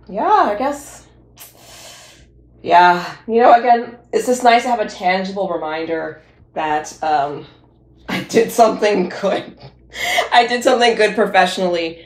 yeah, I guess, yeah, again, it's just nice to have a tangible reminder that I did something good. I did something good professionally.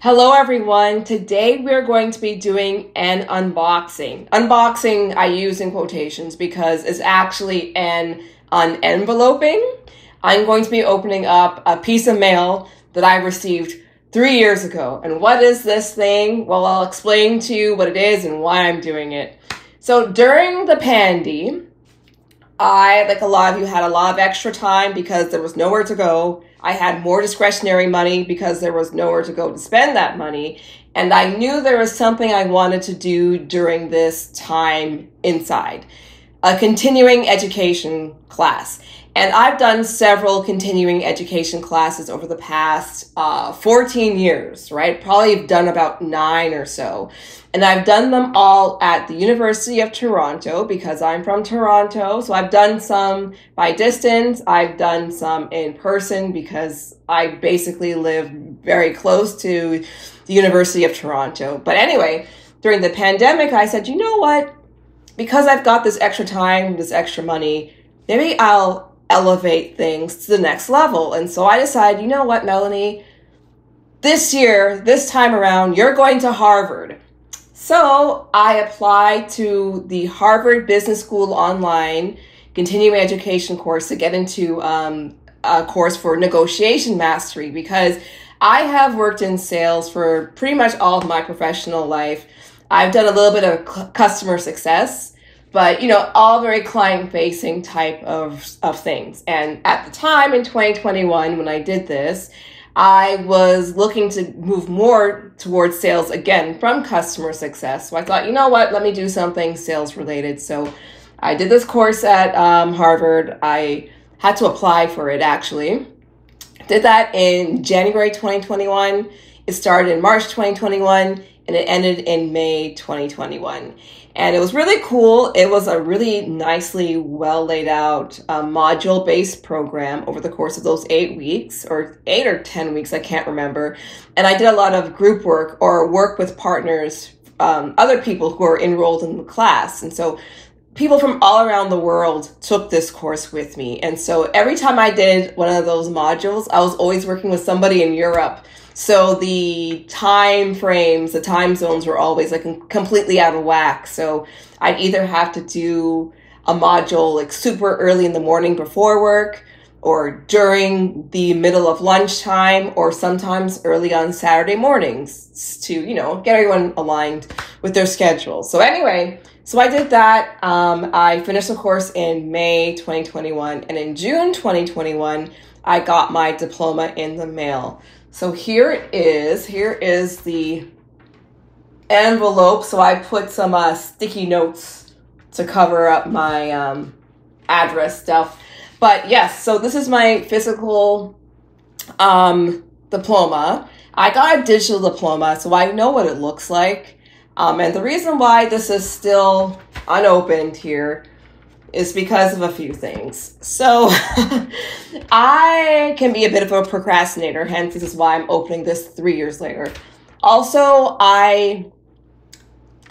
Hello, everyone. Today we're going to be doing an unboxing. Unboxing I use in quotations because it's actually an unenveloping. I'm going to be opening up a piece of mail that I received 3 years ago. And what is this thing? Well, I'll explain to you what it is and why I'm doing it. So during the pandy, I, like a lot of you, had a lot of extra time because there was nowhere to go. I had more discretionary money because there was nowhere to go to spend that money. And I knew there was something I wanted to do during this time inside, a continuing education class. And I've done several continuing education classes over the past 14 years, right? Probably done about 9 or so. And I've done them all at the University of Toronto because I'm from Toronto. So I've done some by distance. I've done some in person because I basically live very close to the University of Toronto. But anyway, during the pandemic, I said, you know what? Because I've got this extra time, this extra money, maybe I'll elevate things to the next level. And so I decided, you know what, Melanie, this year, this time around, you're going to Harvard. So I applied to the Harvard Business School online continuing education course to get into a course for negotiation mastery because I have worked in sales for pretty much all of my professional life. I've done a little bit of customer success, but, all very client-facing type of things. And at the time in 2021, when I did this, I was looking to move more towards sales again from customer success. So I thought, you know what, let me do something sales related. So I did this course at Harvard. I had to apply for it, actually. Did that in January 2021. It started in March 2021, and it ended in May 2021. And it was really cool. It was a really nicely well laid out module-based program over the course of those 8 weeks, or 8 or 10 weeks, I can't remember. And I did a lot of group work or work with partners, other people who are enrolled in the class. And so people from all around the world took this course with me. And so every time I did one of those modules, I was always working with somebody in Europe. So the time frames, the time zones were always like completely out of whack. So I'd either have to do a module like super early in the morning before work, or during the middle of lunchtime, or sometimes early on Saturday mornings to, get everyone aligned with their schedule. So anyway, so I did that. I finished the course in May 2021, and in June 2021, I got my diploma in the mail. So here it is. Here is the envelope. So I put some sticky notes to cover up my address stuff. But yes, so this is my physical diploma. I got a digital diploma, so I know what it looks like. And the reason why this is still unopened here is because of a few things. So I can be a bit of a procrastinator, hence this is why I'm opening this 3 years later. Also, I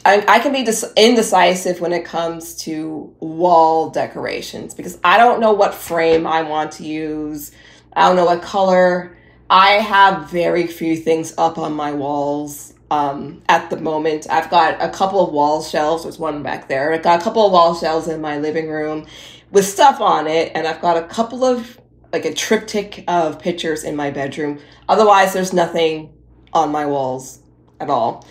can be indecisive when it comes to wall decorations because I don't know what frame I want to use. I don't know what color. I have very few things up on my walls. At the moment, I've got a couple of wall shelves. There's one back there. I've got a couple of wall shelves in my living room with stuff on it. And I've got a couple of, like a triptych of pictures in my bedroom. Otherwise, there's nothing on my walls at all.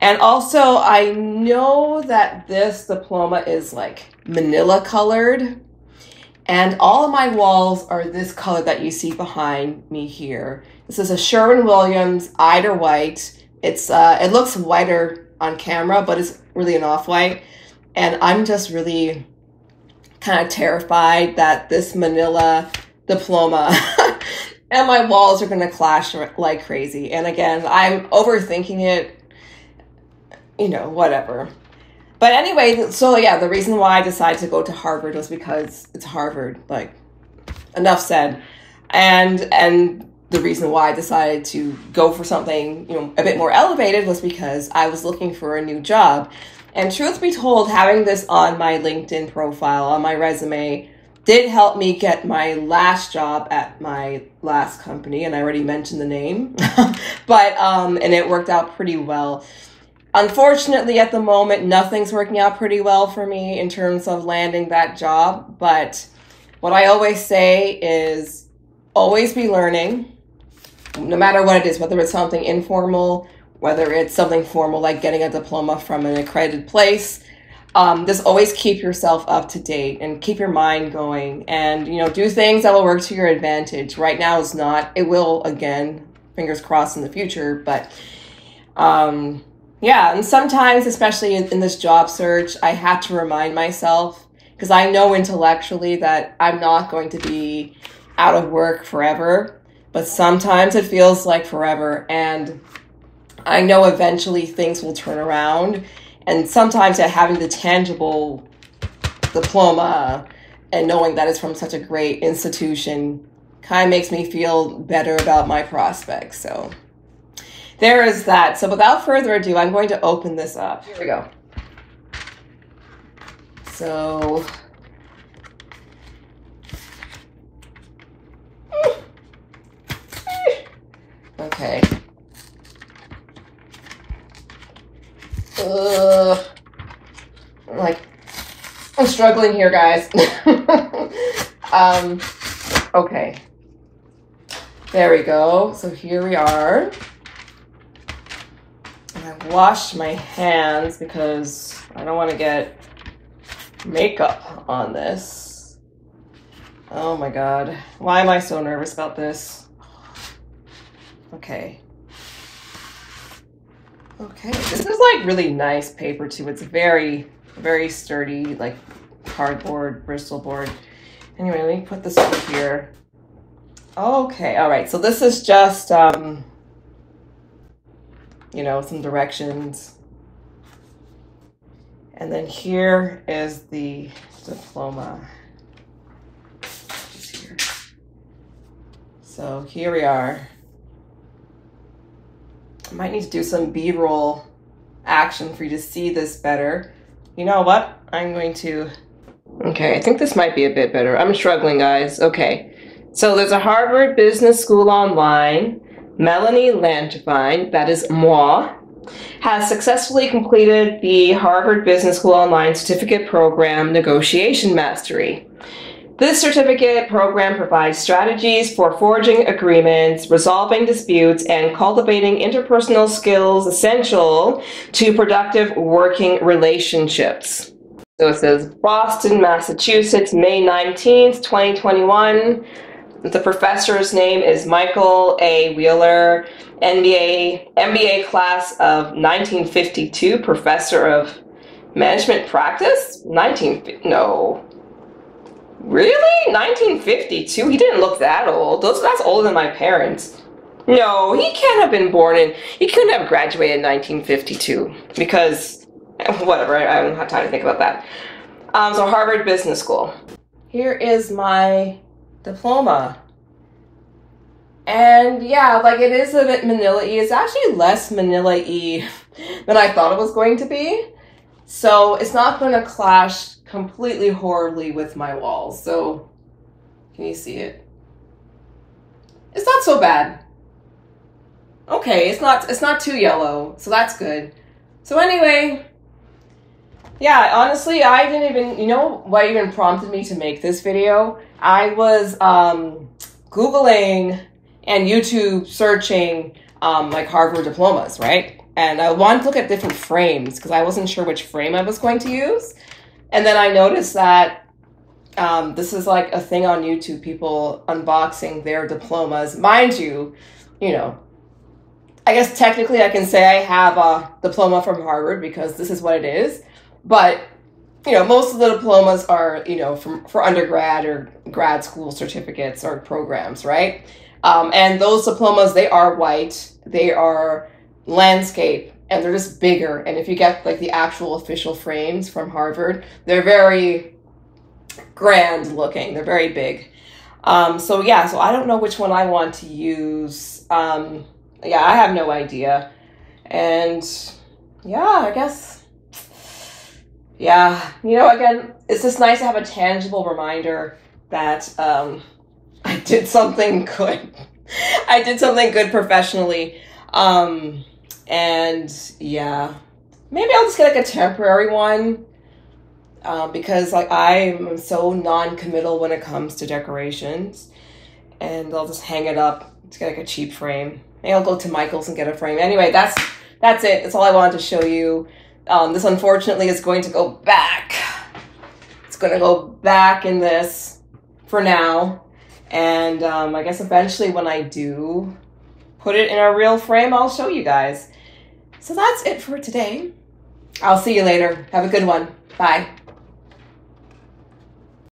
And also, I know that this diploma is like manila colored. And all of my walls are this color that you see behind me here. This is a Sherwin-Williams Eider White. It looks whiter on camera, but it's really an off-white. And I'm just really kind of terrified that this manila diploma and my walls are going to clash like crazy. And again, I'm overthinking it, whatever. But anyway, so yeah, the reason why I decided to go to Harvard was because it's Harvard, like, enough said. And the reason why I decided to go for something, a bit more elevated was because I was looking for a new job. And truth be told, having this on my LinkedIn profile, on my resume, did help me get my last job at my last company. And I already mentioned the name, but, and it worked out pretty well. Unfortunately, at the moment, nothing's working out pretty well for me in terms of landing that job. But what I always say is always be learning, no matter what it is, whether it's something informal, whether it's something formal like getting a diploma from an accredited place. Just always keep yourself up to date and keep your mind going, and do things that will work to your advantage. Right now it's not. It will, again, fingers crossed, in the future. But yeah, and sometimes, especially in this job search, I have to remind myself, because I know intellectually that I'm not going to be out of work forever, but sometimes it feels like forever, and I know eventually things will turn around. And sometimes having the tangible diploma and knowing that it's from such a great institution kind of makes me feel better about my prospects. So there is that. So without further ado, I'm going to open this up. Here we go. So okay. I'm struggling here, guys. Okay. There we go. So here we are. And I washed my hands because I don't want to get makeup on this. Oh my God. Why am I so nervous about this? Okay. Okay, this is like really nice paper too. It's very, very sturdy, like cardboard, Bristol board. Anyway, let me put this over here. Okay, all right. So this is just, some directions. And then here is the diploma. Just here. So here we are. I might need to do some B-roll action for you to see this better. You know what? I'm going to... Okay, I think this might be a bit better. I'm struggling, guys. Okay. So there's a Harvard Business School online. Melanie Langevin, that is moi, has successfully completed the Harvard Business School Online Certificate Program Negotiation Mastery. This certificate program provides strategies for forging agreements, resolving disputes, and cultivating interpersonal skills essential to productive working relationships. So it says Boston, Massachusetts, May 19th, 2021. The professor's name is Michael A. Wheeler, MBA class of 1952, professor of management practice? No. Really? 1952? He didn't look that old. That's older than my parents. No, he can't have been born in... He couldn't have graduated in 1952 because... Whatever, I don't have time to think about that. So Harvard Business School. Here is my diploma. And yeah, like it is a bit manila-y. It's actually less manila-y than I thought it was going to be. So it's not going to clash completely horribly with my walls. So can you see it? It's not so bad. Okay, it's not too yellow, so that's good. So anyway, yeah, honestly, I didn't even, what even prompted me to make this video? I was Googling and YouTube searching like Harvard diplomas, right? And I wanted to look at different frames because I wasn't sure which frame I was going to use. And then I noticed that this is like a thing on YouTube, people unboxing their diplomas. Mind you, I guess technically I can say I have a diploma from Harvard because this is what it is. But, most of the diplomas are, for undergrad or grad school certificates or programs, right? And those diplomas, they are white, they are landscape, and they're just bigger. And if you get like the actual official frames from Harvard, they're very grand looking. They're very big. So yeah, so I don't know which one I want to use. Yeah, I have no idea. And yeah, I guess, yeah, again, it's just nice to have a tangible reminder that I did something good. I did something good professionally. And yeah, maybe I'll just get like a temporary one. Because like I'm so non-committal when it comes to decorations, and I'll just hang it up to get like a cheap frame. Maybe I'll go to Michael's and get a frame. Anyway, that's it. That's all I wanted to show you. This unfortunately is going to go back. It's going to go back in this for now, and I guess eventually when I do put it in a real frame, I'll show you guys. So that's it for today. I'll see you later. Have a good one. Bye.